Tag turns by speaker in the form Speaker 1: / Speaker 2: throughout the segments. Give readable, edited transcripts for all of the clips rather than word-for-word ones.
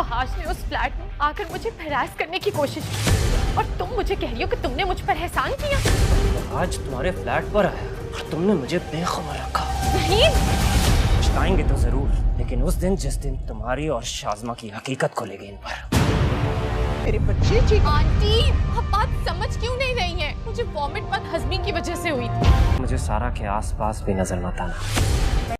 Speaker 1: वहाज ने उस फ्लैट में आकर मुझे हरास करने की कोशिश की और तुम मुझे कह रही हो कि तुमने मुझ पर एहसान किया।
Speaker 2: आज तुम्हारे फ्लैट पर आया और तुमने मुझे बेखबर रखा।
Speaker 1: नहीं,
Speaker 2: पछताएंगे तो जरूर, लेकिन उस दिन जिस दिन तुम्हारी और शाज़मा की हकीकत को लेंगे इन पर।
Speaker 3: मेरे बच्चे जी।
Speaker 1: आंटी आप बात समझ क्यों नहीं रही हैं? मुझे वॉमिट बदहजमी की वजह से हुई थी।
Speaker 2: मुझे सारा के आसपास भी नजर मत आना।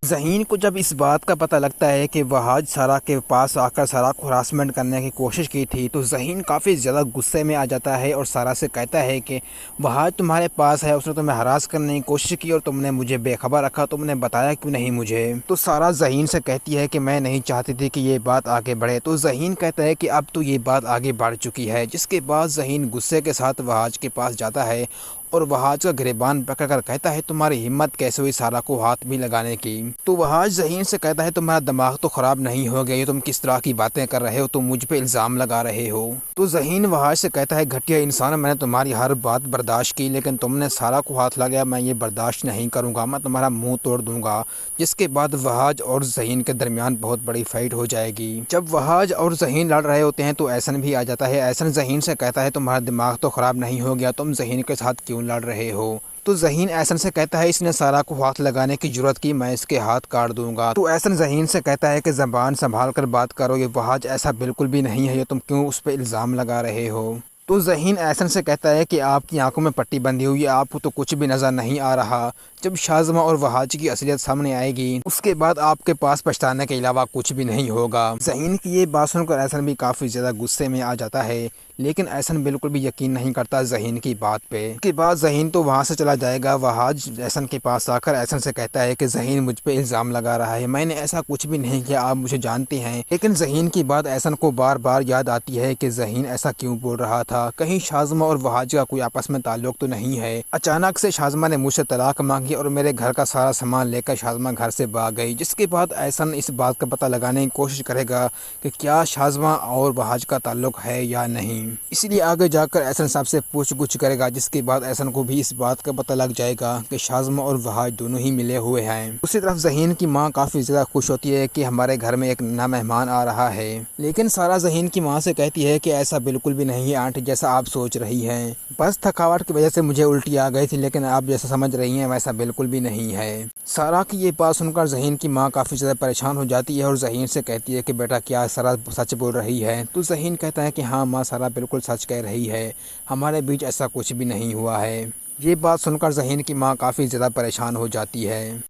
Speaker 4: ज़हीन को जब इस बात का पता लगता है कि वहाज सारा के पास आकर सारा को हरासमेंट करने की कोशिश की थी, तो ज़हीन काफ़ी ज़्यादा गुस्से में आ जाता है और सारा से कहता है कि वहाज तुम्हारे पास है, उसने तुम्हें हरास करने की कोशिश की और तुमने मुझे बेखबर रखा, तुमने बताया क्यों नहीं मुझे। तो सारा ज़हीन से कहती है कि मैं नहीं चाहती थी कि ये बात आगे बढ़े। तो ज़हीन कहता है कि अब तो ये बात आगे बढ़ चुकी है, जिसके बाद ज़हीन गुस्से के साथ वहाज के पास जाता है और वहाज का गिरबान पकड़कर कहता है तुम्हारी हिम्मत कैसे हुई सारा को हाथ भी लगाने की। तो वहाज ज़हीन से कहता है तुम्हारा दिमाग तो ख़राब नहीं हो गया, ये तुम किस तरह की बातें कर रहे हो, तुम मुझ पे इल्ज़ाम लगा रहे हो। तो ज़हीन वहाज से कहता है घटिया इंसान, मैंने तुम्हारी हर बात बर्दाश्त की, लेकिन तुमने सारा को हाथ लगाया, मैं ये बर्दाश्त नहीं करूँगा, मैं तुम्हारा मुँह तोड़ दूँगा। जिसके बाद वहाज और ज़हीन के दरमियान बहुत बड़ी फाइट हो जाएगी। जब वहाज और ज़हीन लड़ रहे होते हैं तो एहसन भी आ जाता है। एहसन ज़हीन से कहता है तुम्हारा दिमाग तो ख़राब नहीं हो गया, तुम ज़हीन के साथ क्यों लड़ रहे हो। तो ज़हीन एहसन से कहता है इसने सारा को हाथ लगाने की जुर्रत की, मैं इसके हाथ काट दूंगा। तो एहसन ज़हीन से कहता है कि ज़बान संभाल कर बात करो, ये वहाज ऐसा बिल्कुल भी नहीं है, ये तुम क्यों उस पर इल्ज़ाम लगा रहे हो। तो ज़हीन एहसन से कहता है कि आपकी आंखों में पट्टी बंधी हुई है, आपको तो कुछ भी नज़र नहीं आ रहा। जब शाज़मा और वहाज की असलियत सामने आएगी उसके बाद आपके पास पछताने के अलावा कुछ भी नहीं होगा। ज़हीन की ये बात सुनकर एहसन भी काफ़ी ज़्यादा गुस्से में आ जाता है, लेकिन एहसन बिल्कुल भी यकीन नहीं करता ज़हीन की बात पे। उसके बाद ज़हीन तो वहाँ से चला जाएगा। वहाज एहसन के पास आकर एहसन से कहता है कि ज़हीन मुझ पे इल्ज़ाम लगा रहा है, मैंने ऐसा कुछ भी नहीं किया, आप मुझे जानते हैं। लेकिन ज़हीन की बात एहसन को बार बार याद आती है कि ज़हीन ऐसा क्यों बोल रहा था, कहीं शाज़मा और वहाज का कोई आपस में ताल्लुक तो नहीं है। अचानक से शाज़मा ने मुझसे तलाक मांगी और मेरे घर का सारा सामान लेकर शाज़मा घर से भाग गई। जिसके बाद एहसन इस बात का पता लगाने की कोशिश करेगा कि क्या शाज़मा और वहाज का ताल्लुक है या नहीं। इसलिए आगे जाकर एहसन साहब से पूछ-गुछ करेगा, जिसके बाद एहसन को भी इस बात का पता लग जाएगा कि शाज़मा और वहाज दोनों ही मिले हुए हैं। दूसरी तरफ ज़हीन की माँ काफ़ी ज़्यादा खुश होती है कि हमारे घर में एक नया मेहमान आ रहा है, लेकिन सारा ज़हीन की माँ से कहती है कि ऐसा बिल्कुल भी नहीं है आंटी, जैसा आप सोच रही हैं। बस थकावट की वजह से मुझे उल्टी आ गई थी, लेकिन आप जैसा समझ रही हैं वैसा बिल्कुल भी नहीं है। सारा की ये बात सुनकर ज़हीन की माँ काफ़ी ज़्यादा परेशान हो जाती है और ज़हीन से कहती है कि बेटा क्या सारा सच बोल रही है। तो ज़हीन कहता है कि हाँ माँ, सारा बिल्कुल सच कह रही है, हमारे बीच ऐसा कुछ भी नहीं हुआ है। ये बात सुनकर ज़हीन की माँ काफ़ी ज़्यादा परेशान हो जाती है।